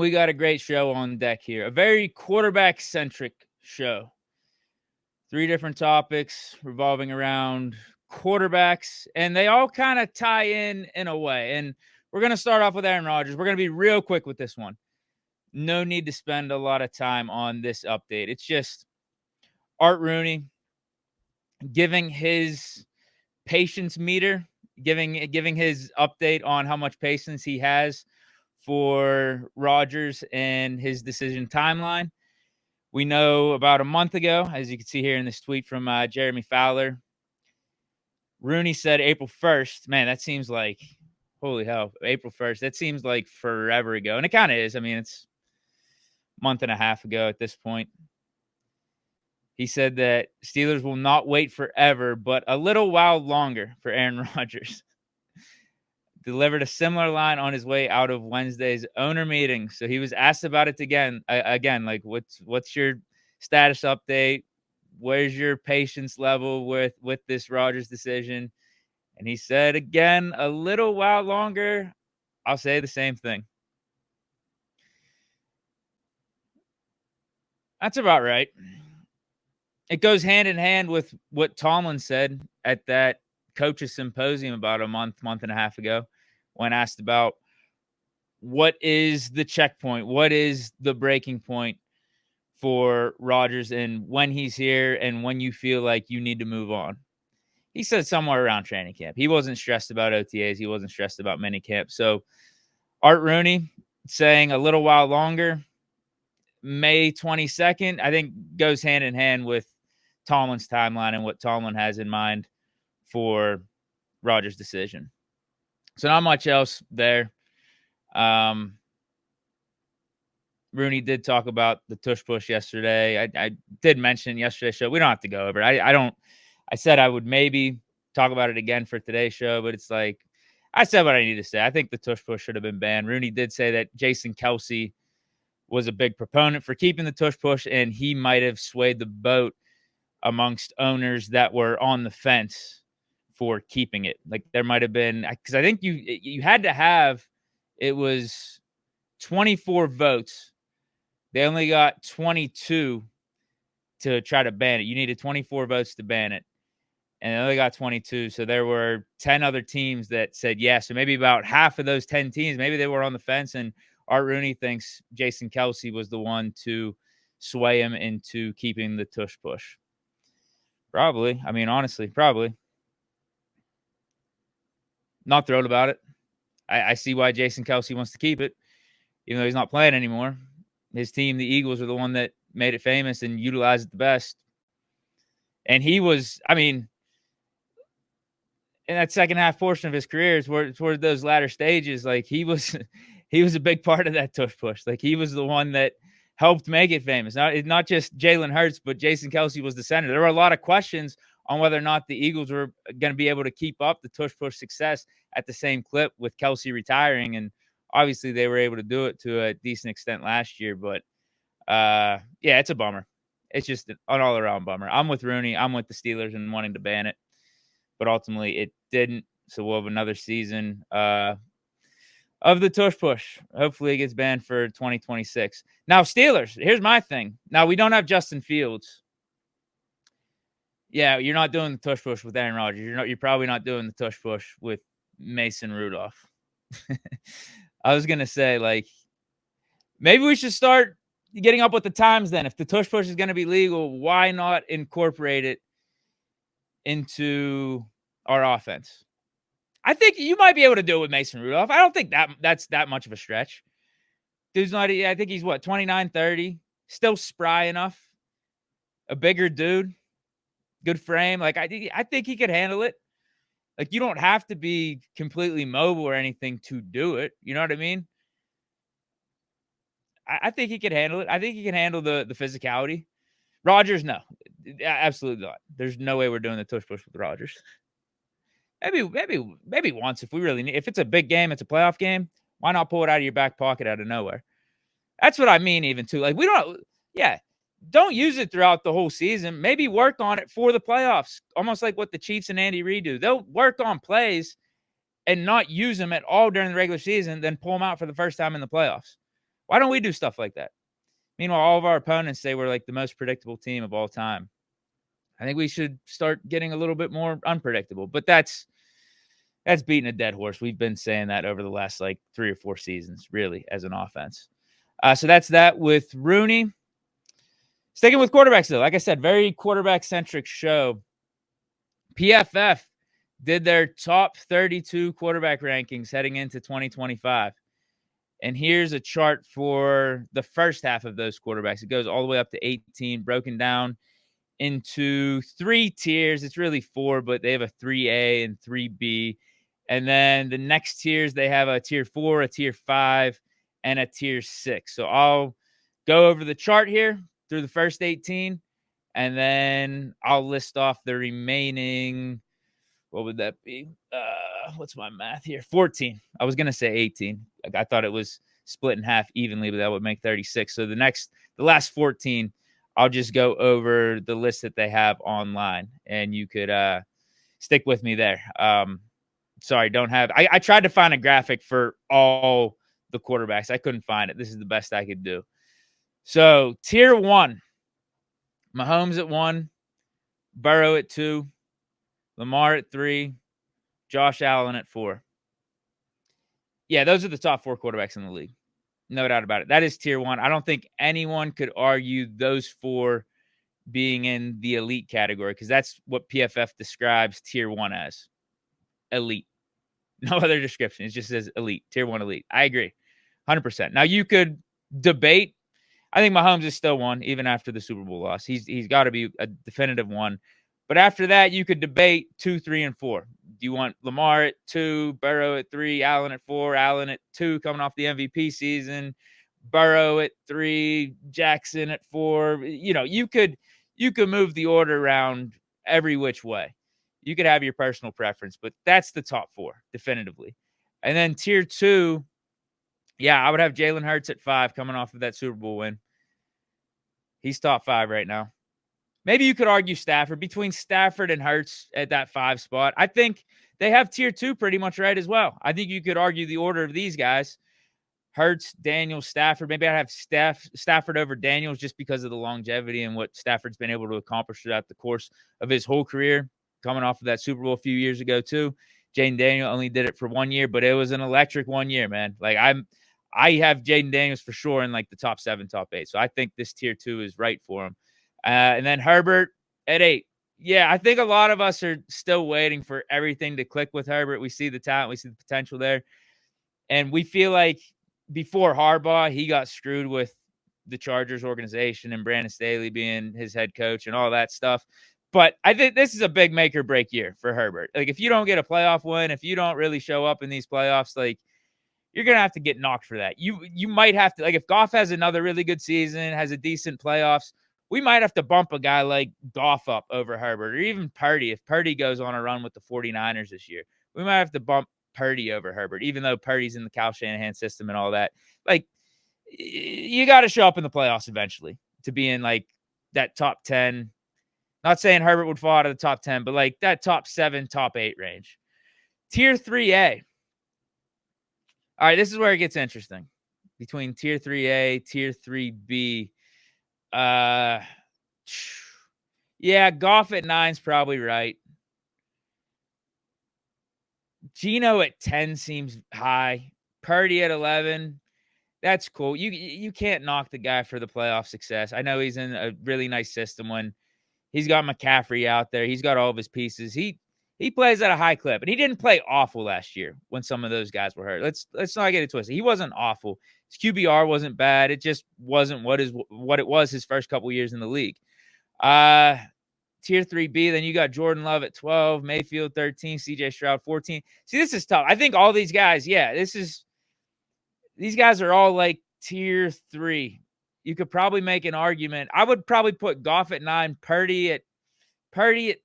We got a great show on deck here. A very quarterback-centric show. 3 different topics revolving around quarterbacks, and they all kind of tie in a way. And we're going to start off with Aaron Rodgers. We're going to be real quick with this one. No need to spend a lot of time on this update. It's just Art Rooney giving his patience meter, giving his update on how much patience he has for Rodgers and his decision timeline. We know about a month ago, as you can see here in this tweet from Jeremy Fowler, Rooney said April 1st. Man, that seems like, holy hell, April 1st. That seems like forever ago. And it kind of is. I mean, it's a month and a half ago at this point. He said that Steelers will not wait forever, but a little while longer for Aaron Rodgers. Delivered a similar line on his way out of Wednesday's owner meeting. So he was asked about it again, like what's your status update? Where's your patience level with this Rodgers decision? And he said again, a little while longer. I'll say the same thing. That's about right. It goes hand in hand with what Tomlin said at that coaches symposium about a month and a half ago, when asked about what is the checkpoint, what is the breaking point for Rodgers and when he's here and when you feel like you need to move on. He said somewhere around training camp. He wasn't stressed about OTAs. He wasn't stressed about minicamp. So Art Rooney saying a little while longer, May 22nd, I think goes hand in hand with Tomlin's timeline and what Tomlin has in mind for Rodgers' decision. So not much else there. Rooney did talk about the tush push yesterday. I did mention yesterday's show. We don't have to go over it. I said I would maybe talk about it again for today's show, but it's like I said what I need to say. I think the tush push should have been banned. Rooney did say that Jason Kelce was a big proponent for keeping the tush push, and he might have swayed the boat amongst owners that were on the fence for keeping it. Like there might have been, because I think you had to have, it was 24 votes. They only got 22 to try to ban it. You needed 24 votes to ban it, and they only got 22. So there were 10 other teams that said yes. So maybe about half of those 10 teams, maybe they were on the fence, and Art Rooney thinks Jason Kelce was the one to sway him into keeping the tush push. Probably. I mean, honestly, probably. Not thrilled about it. I see why Jason Kelce wants to keep it, even though he's not playing anymore. His team, the Eagles, are the one that made it famous and utilized it the best. And he was, I mean, in that second half portion of his career, toward those latter stages, like he was a big part of that tush push. Like he was the one that helped make it famous. Not just Jalen Hurts, but Jason Kelce was the center. There were a lot of questions on whether or not the Eagles were going to be able to keep up the tush push success at the same clip with Kelce retiring. And obviously they were able to do it to a decent extent last year. But yeah, it's a bummer. It's just an all-around bummer. I'm with Rooney. I'm with the Steelers and wanting to ban it. But ultimately it didn't. So we'll have another season of the tush push. Hopefully it gets banned for 2026. Now, Steelers, here's my thing. Now, we don't have Justin Fields. Yeah, you're not doing the tush push with Aaron Rodgers. You're probably not doing the tush push with Mason Rudolph. I was going to say, like, maybe we should start getting up with the times then. If the tush push is going to be legal, why not incorporate it into our offense? I think you might be able to do it with Mason Rudolph. I don't think that's that much of a stretch. Dude's not, I think he's 29, 30, still spry enough, a bigger dude, good frame. Like I think he could handle it. Like you don't have to be completely mobile or anything to do it. You know what I mean? I think he could handle it. I think he can handle the physicality. Rodgers, no, absolutely not. There's no way we're doing the tush push with Rodgers. Maybe once if we really need. If it's a big game, it's a playoff game. Why not pull it out of your back pocket out of nowhere? That's what I mean. Even too, like we don't use it throughout the whole season. Maybe work on it for the playoffs, almost like what the Chiefs and Andy Reid do. They'll work on plays and not use them at all during the regular season, then pull them out for the first time in the playoffs. Why don't we do stuff like that? Meanwhile, all of our opponents say we're like the most predictable team of all time. I think we should start getting a little bit more unpredictable, but that's beating a dead horse. We've been saying that over the last like 3 or 4 seasons, really, as an offense. So that's that with Rooney. Sticking with quarterbacks, though, like I said, very quarterback-centric show. PFF did their top 32 quarterback rankings heading into 2025. And here's a chart for the first half of those quarterbacks. It goes all the way up to 18, broken down into 3 tiers. It's really 4, but they have a 3A and 3B. And then the next tiers, they have a tier 4, a tier 5, and a tier 6. So I'll go over the chart here through the first 18, and then I'll list off the remaining, what would that be? What's my math here? 14. I was going to say 18. I thought it was split in half evenly, but that would make 36. So the last 14, I'll just go over the list that they have online, and you could stick with me there. Sorry, don't have. I tried to find a graphic for all the quarterbacks. I couldn't find it. This is the best I could do. So tier 1, Mahomes at 1, Burrow at 2, Lamar at 3, Josh Allen at 4. Yeah, those are the top 4 quarterbacks in the league. No doubt about it. That is tier 1. I don't think anyone could argue those 4 being in the elite category, because that's what PFF describes tier 1 as. Elite. No other description. It just says elite. Tier 1 elite. I agree. 100%. Now, you could debate. I think Mahomes is still 1, even after the Super Bowl loss. He's got to be a definitive 1. But after that, you could debate 2, 3, and 4. Do you want Lamar at 2, Burrow at 3, Allen at 4, Allen at 2 coming off the MVP season, Burrow at 3, Jackson at 4? You could move the order around every which way. You could have your personal preference, but that's the top 4, definitively. And then tier 2, yeah, I would have Jalen Hurts at 5 coming off of that Super Bowl win. He's top 5 right now. Maybe you could argue Stafford, between Stafford and Hurts at that 5 spot. I think they have tier 2 pretty much right as well. I think you could argue the order of these guys: Hurts, Daniels, Stafford. Maybe I'd have Stafford over Daniels just because of the longevity and what Stafford's been able to accomplish throughout the course of his whole career, coming off of that Super Bowl a few years ago too. Jaden Daniels only did it for 1 year, but it was an electric 1 year, man. Like I have Jaden Daniels for sure in like the top 7, top 8. So I think this tier 2 is right for him. And then Herbert at 8. Yeah, I think a lot of us are still waiting for everything to click with Herbert. We see the talent, we see the potential there. And we feel like before Harbaugh, he got screwed with the Chargers organization and Brandon Staley being his head coach and all that stuff. But I think this is a big make or break year for Herbert. Like, if you don't get a playoff win, if you don't really show up in these playoffs, like, you're going to have to get knocked for that. You might have to, like, if Goff has another really good season, has a decent playoffs, we might have to bump a guy like Goff up over Herbert, or even Purdy. If Purdy goes on a run with the 49ers this year, we might have to bump Purdy over Herbert, even though Purdy's in the Kyle Shanahan system and all that. Like, you got to show up in the playoffs eventually to be in like that top 10. Not saying Herbert would fall out of the top 10, but like that top 7, top 8 range. Tier 3A. All right, this is where it gets interesting. Between tier 3A, tier 3B. Yeah, Goff at 9 is probably right. Geno at 10 seems high. Purdy at 11. That's cool. You can't knock the guy for the playoff success. I know he's in a really nice system when he's got McCaffrey out there. He's got all of his pieces. He plays at a high clip, and he didn't play awful last year when some of those guys were hurt. Let's not get it twisted. He wasn't awful. His QBR wasn't bad. It just wasn't what it was his first couple years in the league. Tier 3B, then you got Jordan Love at 12, Mayfield 13, CJ Stroud 14. See, this is tough. I think all these guys, these guys are all like tier 3. You could probably make an argument. I would probably put Goff at 9, Purdy at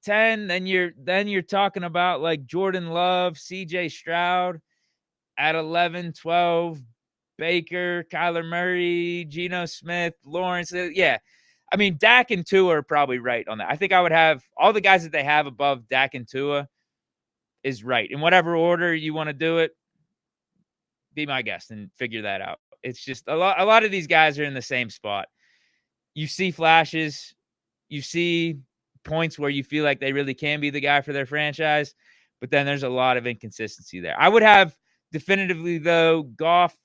10. Then you're talking about like Jordan Love, CJ Stroud at 11, 12, Baker, Kyler Murray, Geno Smith, Lawrence. Yeah. I mean, Dak and Tua are probably right on that. I think I would have all the guys that they have above Dak and Tua is right. In whatever order you want to do it, be my guest and figure that out. It's just a lot of these guys are in the same spot. You see flashes, you see points where you feel like they really can be the guy for their franchise, but then there's a lot of inconsistency there. I would have definitively, though, Goff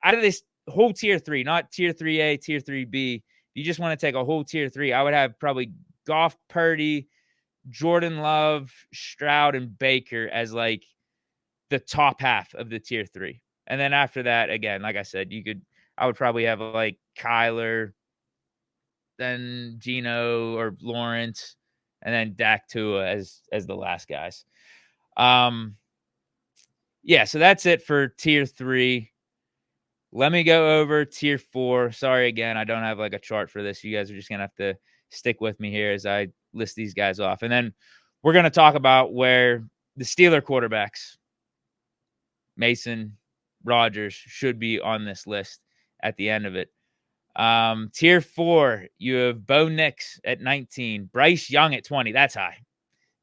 out of this whole tier 3, not tier 3A, tier 3B. If you just want to take a whole tier 3, I would have probably Goff, Purdy, Jordan Love, Stroud, and Baker as like the top half of the tier 3. And then after that, again, like I said, I would probably have like Kyler, then Geno or Lawrence, and then Dak, Tua as the last guys. Yeah, so that's it for tier 3. Let me go over tier 4. Sorry again, I don't have like a chart for this. You guys are just gonna have to stick with me here as I list these guys off. And then we're gonna talk about where the Steeler quarterbacks, Mason, Rodgers, should be on this list at the end of it. Tier 4, you have Bo Nix at 19, Bryce Young at 20. That's high.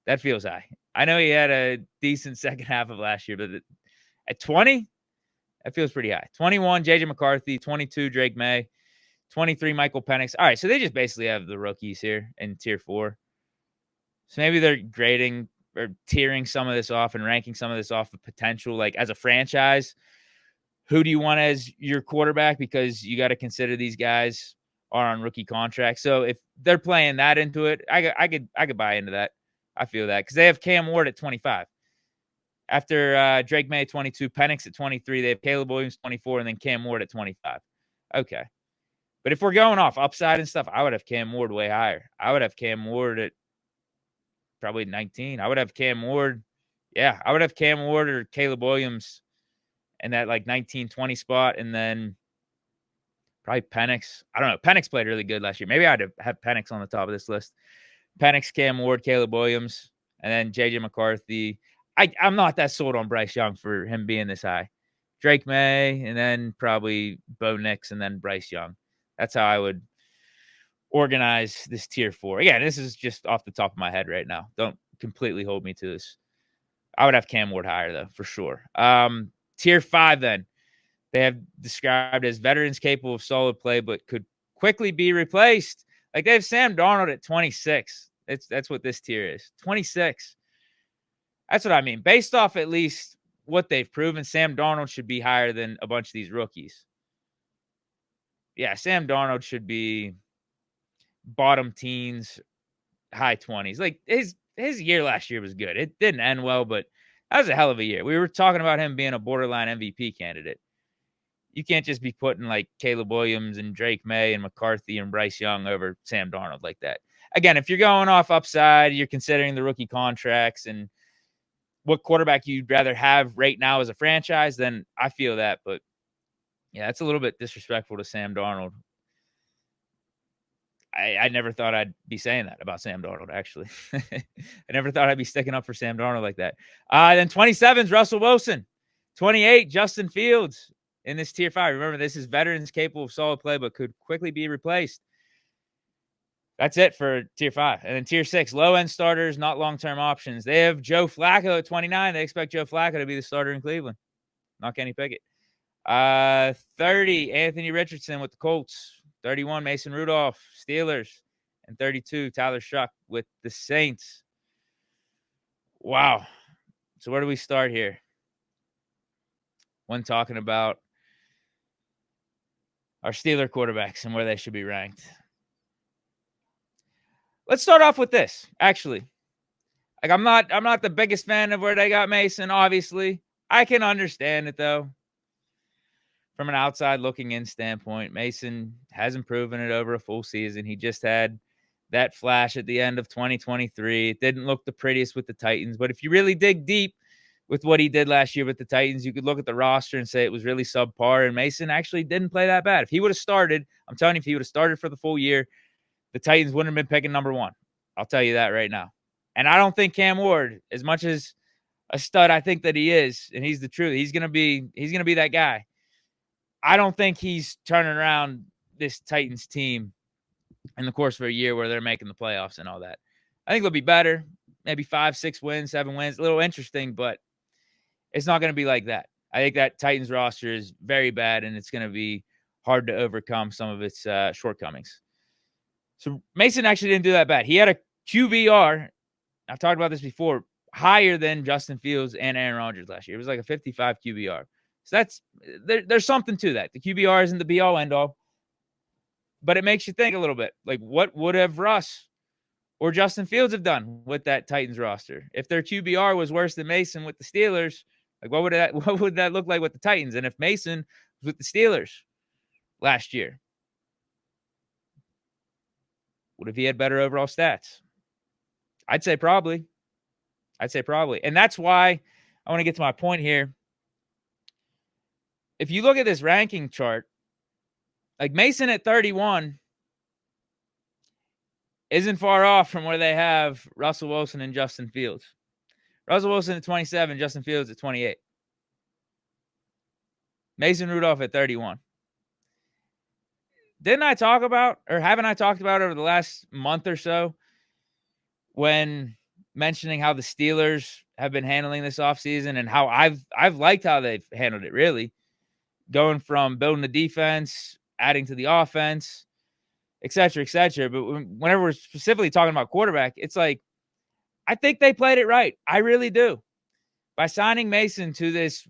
That feels high. I know he had a decent second half of last year, but at 20, that feels pretty high. 21, JJ McCarthy. 22, Drake May. 23, Michael Penix. All right, so they just basically have the rookies here in tier 4. So maybe they're grading or tiering some of this off and ranking some of this off of potential, like as a franchise. Who do you want as your quarterback? Because you got to consider these guys are on rookie contracts. So if they're playing that into it, I could buy into that. I feel that because they have Cam Ward at 25. After Drake May at 22, Penix at 23, they have Caleb Williams 24, and then Cam Ward at 25. Okay. But if we're going off upside and stuff, I would have Cam Ward way higher. I would have Cam Ward at probably 19. I would have Cam Ward. Yeah, I would have Cam Ward or Caleb Williams in that like 19, 20 spot. And then probably Penix. I don't know. Penix played really good last year. Maybe I'd have Penix on the top of this list. Penix, Cam Ward, Caleb Williams, and then JJ McCarthy. I'm not that sold on Bryce Young for him being this high. Drake May, and then probably Bo Nix, and then Bryce Young. That's how I would organize this tier 4. Again, this is just off the top of my head right now. Don't completely hold me to this. I would have Cam Ward higher, though, for sure. Tier 5, then. They have described as veterans capable of solid play, but could quickly be replaced. Like, they have Sam Darnold at 26. That's what this tier is. 26. That's what I mean. Based off at least what they've proven, Sam Darnold should be higher than a bunch of these rookies. Yeah, Sam Darnold should be bottom teens, high 20s. Like, his year last year was good. It didn't end well, but that was a hell of a year. We were talking about him being a borderline MVP candidate. You can't just be putting like Caleb Williams and Drake May and McCarthy and Bryce Young over Sam Darnold like that. Again, if you're going off upside, you're considering the rookie contracts and what quarterback you'd rather have right now as a franchise, then I feel that. But yeah, it's a little bit disrespectful to Sam Darnold. I never thought I'd be saying that about Sam Darnold, actually. I never thought I'd be sticking up for Sam Darnold like that. Then 27's Russell Wilson. 28, Justin Fields in this tier 5. Remember, this is veterans capable of solid play, but could quickly be replaced. That's it for tier 5. And then tier 6, low-end starters, not long-term options. They have Joe Flacco at 29. They expect Joe Flacco to be the starter in Cleveland, not Kenny Pickett. 30, Anthony Richardson with the Colts. 31, Mason Rudolph, Steelers. And 32, Tyler Shuck with the Saints. Wow. So where do we start here? When talking about our Steeler quarterbacks and where they should be ranked. Let's start off with this, actually. Like, I'm not the biggest fan of where they got Mason, obviously. I can understand it, though. From an outside looking in standpoint, Mason hasn't proven it over a full season. He just had that flash at the end of 2023. It didn't look the prettiest with the Titans, but if you really dig deep with what he did last year with the Titans, you could look at the roster and say it was really subpar, and Mason actually didn't play that bad. If he would have started, I'm telling you, if he would have started for the full year, the Titans wouldn't have been picking number 1. I'll tell you that right now. And I don't think Cam Ward, as much as a stud I think that he is, and he's the truth, he's gonna be that guy. I don't think he's turning around this Titans team in the course of a year where they're making the playoffs and all that. I think they'll be better, maybe 5, 6 wins, 7 wins. A little interesting, but it's not going to be like that. I think that Titans roster is very bad, and it's going to be hard to overcome some of its shortcomings. So Mason actually didn't do that bad. He had a QBR, I've talked about this before, higher than Justin Fields and Aaron Rodgers last year. It was like a 55 QBR. So there's something to that. The QBR isn't the be-all, end-all, but it makes you think a little bit. Like, what would have Russ or Justin Fields have done with that Titans roster? If their QBR was worse than Mason with the Steelers, like what would that look like with the Titans? And if Mason was with the Steelers last year, what if he had better overall stats? I'd say probably. And that's why I want to get to my point here. If you look at this ranking chart, like Mason at 31 isn't far off from where they have Russell Wilson and Justin Fields. Russell Wilson at 27, Justin Fields at 28. Mason Rudolph at 31. Haven't I talked about over the last month or so when mentioning how the Steelers have been handling this offseason and how I've liked how they've handled it, really. Going from building the defense, adding to the offense, et cetera, et cetera. But whenever we're specifically talking about quarterback, it's like, I think they played it right. I really do. By signing Mason to this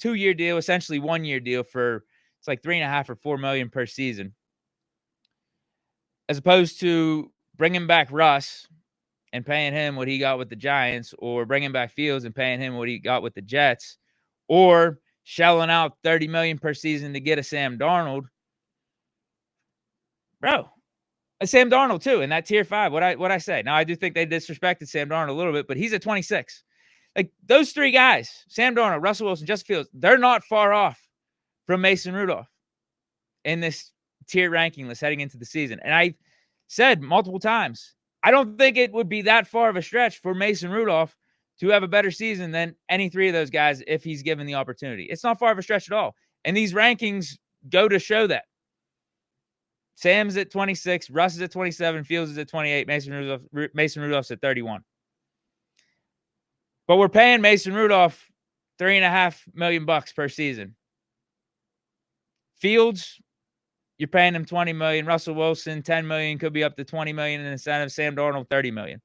2-year deal, essentially 1-year deal for, it's like $3.5 or $4 million per season, as opposed to bringing back Russ and paying him what he got with the Giants, or bringing back Fields and paying him what he got with the Jets, or shelling out $30 million per season to get a Sam Darnold. Bro, a Sam Darnold too in that tier 5. What I say? Now, I do think they disrespected Sam Darnold a little bit, but he's at 26. Like, those 3 guys, Sam Darnold, Russell Wilson, Justin Fields, they're not far off from Mason Rudolph in this tier ranking list heading into the season. And I said multiple times, I don't think it would be that far of a stretch for Mason Rudolph to have a better season than any 3 of those guys if he's given the opportunity. It's not far of a stretch at all. And these rankings go to show that. Sam's at 26, Russ is at 27, Fields is at 28, Mason Rudolph's at 31. But we're paying Mason Rudolph $3.5 million per season. Fields, you're paying him $20 million. Russell Wilson, $10 million, could be up to $20 million in incentive. Sam Darnold, $30 million.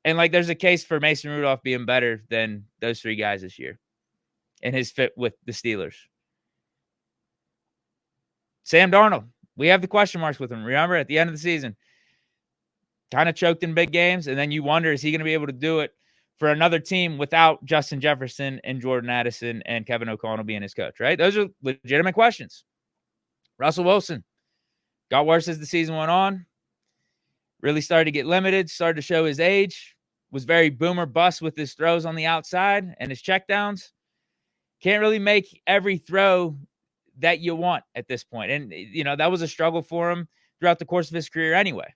And like, there's a case for Mason Rudolph being better than those 3 guys this year and his fit with the Steelers. Sam Darnold, we have the question marks with him. Remember, at the end of the season, kind of choked in big games, and then you wonder, is he going to be able to do it for another team without Justin Jefferson and Jordan Addison and Kevin O'Connell being his coach, right? Those are legitimate questions. Russell Wilson got worse as the season went on, really started to get limited, started to show his age, was very boomer bust with his throws on the outside and his checkdowns. Can't really make every throw that you want at this point. And, that was a struggle for him throughout the course of his career anyway.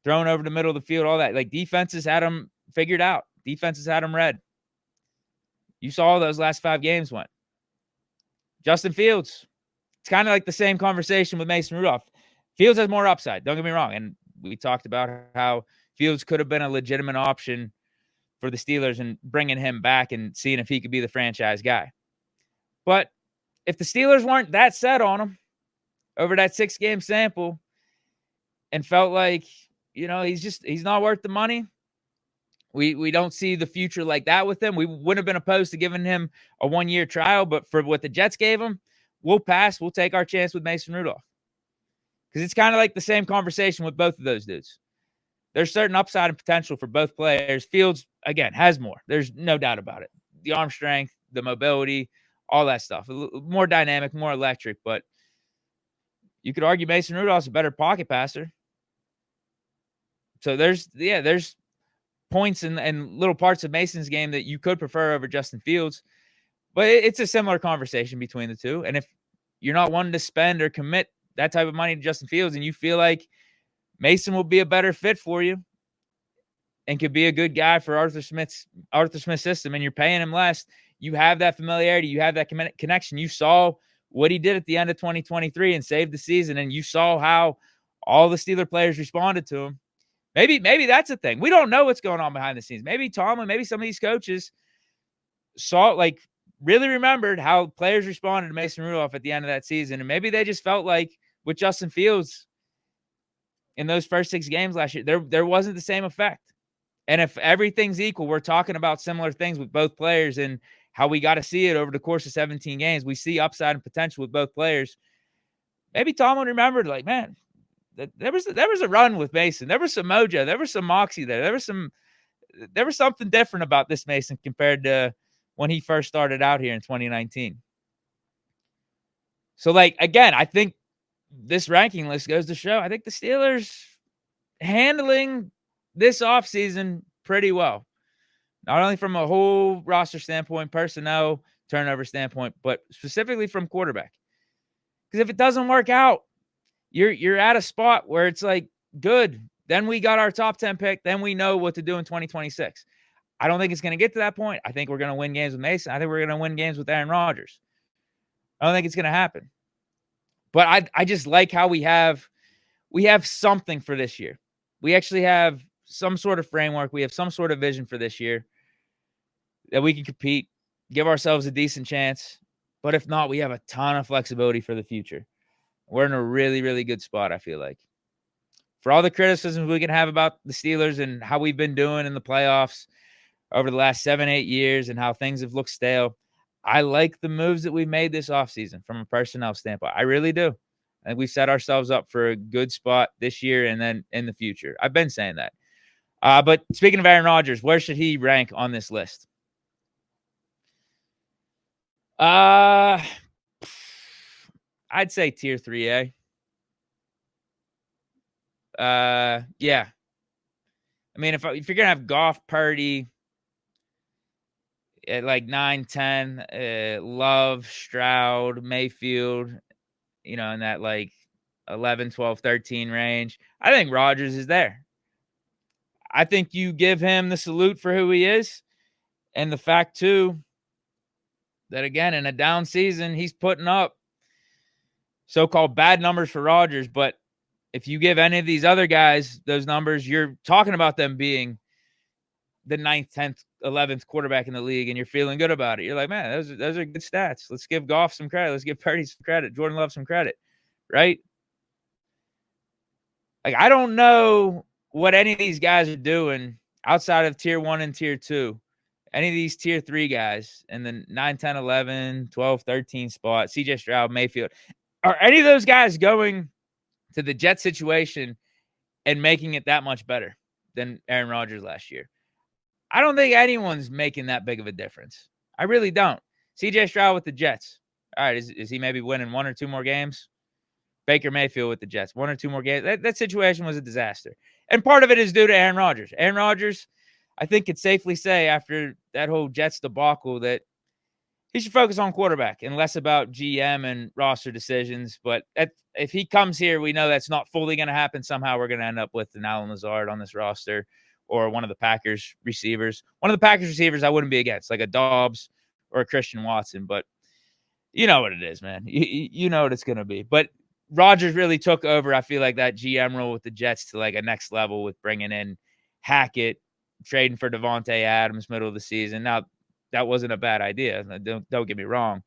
Throwing over the middle of the field, all that. Like, defenses had him figured out. Defenses had him read. You saw how those last 5 games went. Justin Fields, it's kind of like the same conversation with Mason Rudolph. Fields has more upside, don't get me wrong. And we talked about how Fields could have been a legitimate option for the Steelers and bringing him back and seeing if he could be the franchise guy. But if the Steelers weren't that set on him over that 6-game sample and felt like, he's not worth the money, we don't see the future like that with him. We wouldn't have been opposed to giving him a 1-year trial, but for what the Jets gave him, we'll pass. We'll take our chance with Mason Rudolph. Because it's kind of like the same conversation with both of those dudes. There's certain upside and potential for both players. Fields, again, has more. There's no doubt about it. The arm strength, the mobility, all that stuff. More dynamic, more electric. But you could argue Mason Rudolph's a better pocket passer. So there's points and little parts of Mason's game that you could prefer over Justin Fields. But it's a similar conversation between the two. And if you're not wanting to spend or commit that type of money to Justin Fields and you feel like Mason will be a better fit for you and could be a good guy for Arthur Smith's system, and you're paying him less, you have that familiarity, you have that connection. You saw what he did at the end of 2023 and saved the season, and you saw how all the Steeler players responded to him. Maybe that's a thing. We don't know what's going on behind the scenes. Maybe Tomlin, maybe some of these coaches really remembered how players responded to Mason Rudolph at the end of that season. And maybe they just felt like with Justin Fields in those first 6 games last year, there wasn't the same effect. And if everything's equal, we're talking about similar things with both players and how we got to see it over the course of 17 games. We see upside and potential with both players. Maybe Tomlin remembered, like, man, there was a run with Mason. There was some mojo. There was some moxie there. There was something different about this Mason compared to when he first started out here in 2019. So, like, again, I think this ranking list goes to show I think the Steelers handling this offseason pretty well. Not only from a whole roster standpoint, personnel, turnover standpoint, but specifically from quarterback. Because if it doesn't work out, you're at a spot where it's like, good. Then we got our top 10 pick. Then we know what to do in 2026. I don't think it's going to get to that point. I think we're going to win games with Mason. I think we're going to win games with Aaron Rodgers. I don't think it's going to happen. But I just like how we have something for this year. We actually have some sort of framework. We have some sort of vision for this year that we can compete, give ourselves a decent chance. But if not, we have a ton of flexibility for the future. We're in a really, really good spot, I feel like. For all the criticisms we can have about the Steelers and how we've been doing in the playoffs over the last 7-8 years and how things have looked stale, I like the moves that we've made this offseason from a personnel standpoint. I really do. I think we've set ourselves up for a good spot this year and then in the future. I've been saying that. But speaking of Aaron Rodgers, where should he rank on this list? I'd say tier 3A. Yeah. I mean, if you're going to have Goff, Purdy at like 9, 10, Love, Stroud, Mayfield, in that like 11, 12, 13 range, I think Rodgers is there. I think you give him the salute for who he is. And the fact, too, that, again, in a down season, he's putting up so-called bad numbers for Rodgers. But if you give any of these other guys those numbers, you're talking about them being the 9th, 10th, 11th quarterback in the league, and you're feeling good about it. You're like, man, those are good stats. Let's give Goff some credit. Let's give Purdy some credit. Jordan Love some credit, right? Like, I don't know what any of these guys are doing outside of tier 1 and tier 2. Any of these tier 3 guys in the 9, 10, 11, 12, 13 spot, CJ Stroud, Mayfield, are any of those guys going to the Jet situation and making it that much better than Aaron Rodgers last year? I don't think anyone's making that big of a difference. I really don't. CJ Stroud with the Jets. All right, is he maybe winning 1 or 2 more games? Baker Mayfield with the Jets, 1 or 2 more games. That situation was a disaster. And part of it is due to Aaron Rodgers. Aaron Rodgers, I think, could safely say after that whole Jets debacle that he should focus on quarterback and less about GM and roster decisions. But if he comes here, we know that's not fully going to happen. Somehow we're going to end up with an Allen Lazard on this roster or one of the Packers receivers. One of the Packers receivers I wouldn't be against, like a Dobbs or a Christian Watson. But you know what it is, man. You know what it's going to be. But Rodgers really took over, I feel like, that GM role with the Jets to like a next level with bringing in Hackett, trading for Devontae Adams middle of the season. Now, that wasn't a bad idea. Don't get me wrong.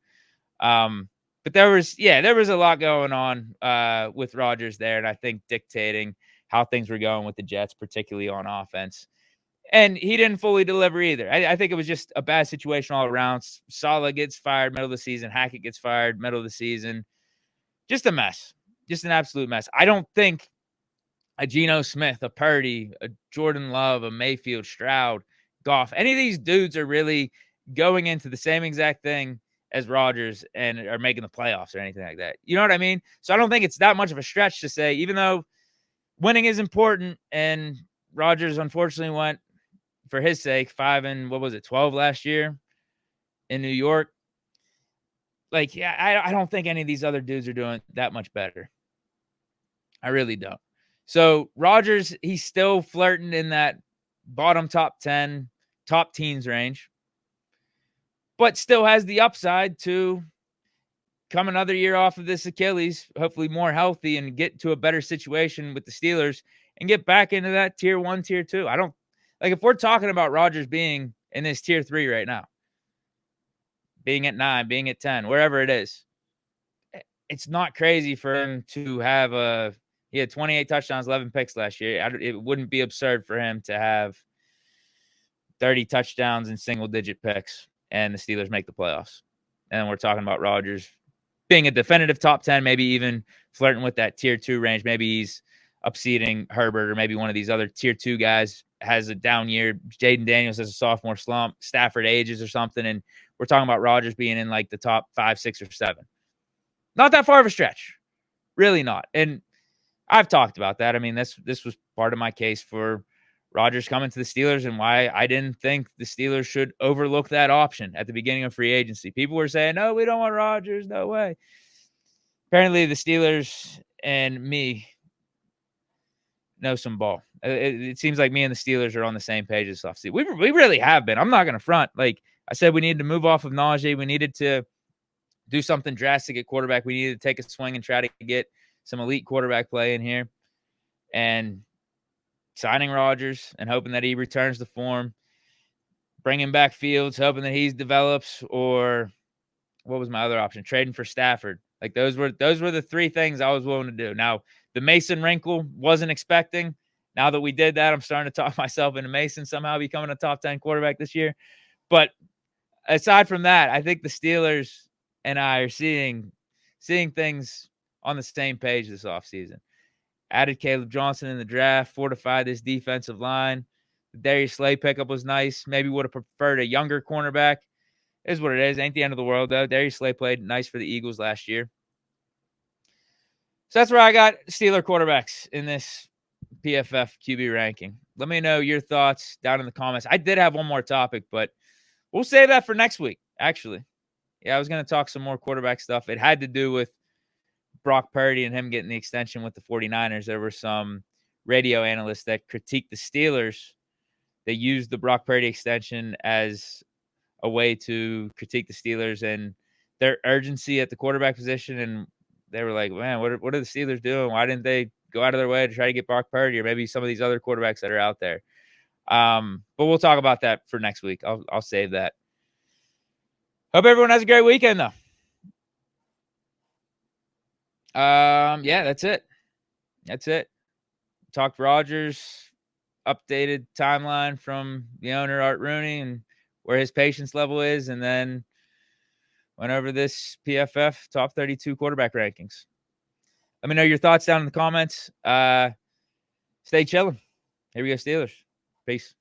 But there was a lot going on with Rodgers there, and I think dictating how things were going with the Jets, particularly on offense. And he didn't fully deliver either. I think it was just a bad situation all around. Saleh gets fired middle of the season. Hackett gets fired middle of the season. Just a mess. Just an absolute mess. I don't think a Geno Smith, a Purdy, a Jordan Love, a Mayfield, Stroud, Goff, any of these dudes are really going into the same exact thing as Rodgers and are making the playoffs or anything like that. You know what I mean? So I don't think it's that much of a stretch to say, even though winning is important and Rodgers unfortunately went, for his sake, 12 last year in New York. Like, yeah, I don't think any of these other dudes are doing that much better. I really don't. So Rodgers, he's still flirting in that bottom top 10, top teens range, but still has the upside to come another year off of this Achilles, hopefully more healthy, and get to a better situation with the Steelers and get back into that tier 1, tier 2. I don't like if we're talking about Rodgers being in this tier 3 right now. being at 9, being at 10, wherever it is. It's not crazy for him to have he had 28 touchdowns, 11 picks last year. It wouldn't be absurd for him to have 30 touchdowns and single-digit picks, and the Steelers make the playoffs. And we're talking about Rodgers being a definitive top 10, maybe even flirting with that tier 2 range. Maybe he's upseating Herbert, or maybe one of these other tier 2 guys has a down year. Jaden Daniels has a sophomore slump. Stafford ages or something, and we're talking about Rodgers being in like the top 5, 6, or 7. Not that far of a stretch. Really not. And I've talked about that. I mean, this was part of my case for Rodgers coming to the Steelers and why I didn't think the Steelers should overlook that option at the beginning of free agency. People were saying, no, we don't want Rodgers. No way. Apparently, the Steelers and me know some ball. It seems like me and the Steelers are on the same page this offseason. We really have been. I'm not going to front. Like I said, we needed to move off of Najee. We needed to do something drastic at quarterback. We needed to take a swing and try to get some elite quarterback play in here. And signing Rodgers and hoping that he returns to form, bringing back Fields, hoping that he develops, or what was my other option? Trading for Stafford. Like those were the 3 things I was willing to do. Now, the Mason wrinkle wasn't expecting. Now that we did that, I'm starting to talk myself into Mason somehow becoming a top 10 quarterback this year. But aside from that, I think the Steelers and I are seeing things on the same page this offseason. Added Caleb Johnson in the draft, fortified this defensive line. The Darius Slay pickup was nice. Maybe would have preferred a younger cornerback. It is what it is. Ain't the end of the world, though. Darius Slay played nice for the Eagles last year. So that's where I got Steeler quarterbacks in this PFF QB ranking. Let me know your thoughts down in the comments. I did have one more topic, but we'll save that for next week, actually. Yeah, I was going to talk some more quarterback stuff. It had to do with Brock Purdy and him getting the extension with the 49ers. There were some radio analysts that critiqued the Steelers. They used the Brock Purdy extension as a way to critique the Steelers and their urgency at the quarterback position. And they were like, man, what are the Steelers doing? Why didn't they go out of their way to try to get Brock Purdy or maybe some of these other quarterbacks that are out there? But we'll talk about that for next week. I'll save that. Hope everyone has a great weekend, though. Yeah, that's it. Talked Rodgers, updated timeline from the owner, Art Rooney, and where his patience level is, and then went over this PFF top 32 quarterback rankings. Let me know your thoughts down in the comments. Stay chilling. Here we go, Steelers. Peace.